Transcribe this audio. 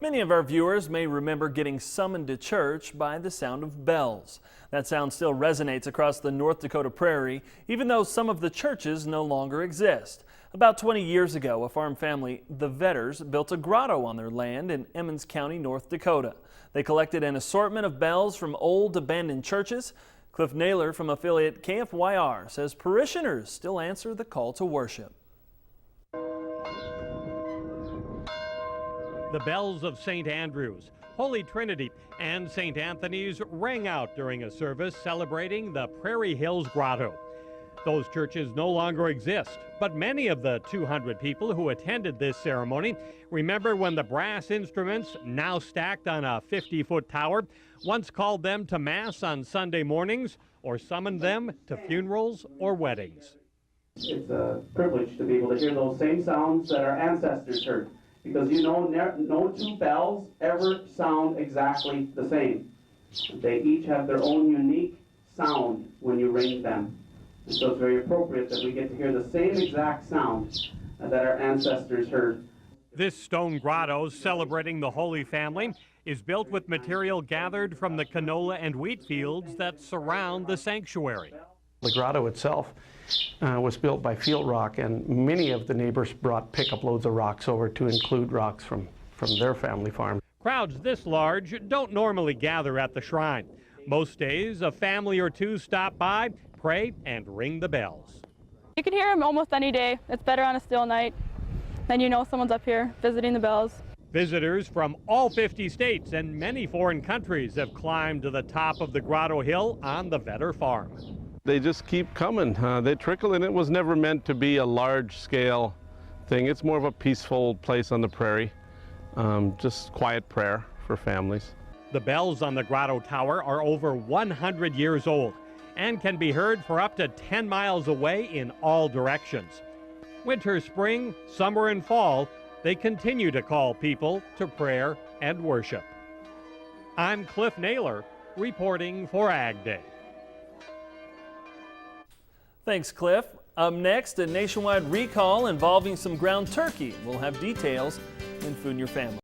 Many of our viewers may remember getting summoned to church by the sound of bells. That sound still resonates across the North Dakota Prairie, even though some of the churches no longer exist. About 20 years ago, a farm family, the Vetters, built a grotto on their land in Emmons County, North Dakota. They collected an assortment of bells from old abandoned churches. Cliff Naylor from affiliate KFYR says parishioners still answer the call to worship. The bells of St. Andrew's, Holy Trinity, and St. Anthony's rang out during a service celebrating the Prairie Hills Grotto. Those churches no longer exist, but many of the 200 people who attended this ceremony remember when the brass instruments, now stacked on a 50-foot tower, once called them to Mass on Sunday mornings or summoned them to funerals or weddings. It's a privilege to be able to hear those same sounds that our ancestors heard. Because you know, no two bells ever sound exactly the same. They each have their own unique sound when you ring them. And so it's very appropriate that we get to hear the same exact sound that our ancestors heard. This stone grotto celebrating the Holy Family is built with material gathered from the canola and wheat fields that surround the sanctuary. The grotto itself was built by field rock, and many of the neighbors brought pickup loads of rocks over to include rocks from their family farm. Crowds this large don't normally gather at the shrine. Most days, a family or two stop by, pray, and ring the bells. You can hear them almost any day. It's better on a still night. Then you know someone's up here visiting the bells. Visitors from all 50 states and many foreign countries have climbed to the top of the Grotto Hill on the Vetter farm. They just keep coming. They trickle, and it was never meant to be a large-scale thing. It's more of a peaceful place on the prairie, just quiet prayer for families. The bells on the Grotto Tower are over 100 years old and can be heard for up to 10 miles away in all directions. Winter, spring, summer, and fall, they continue to call people to prayer and worship. I'm Cliff Naylor, reporting for AgDay. Thanks, Cliff. Up next, a nationwide recall involving some ground turkey. We'll have details in Food in Your Family.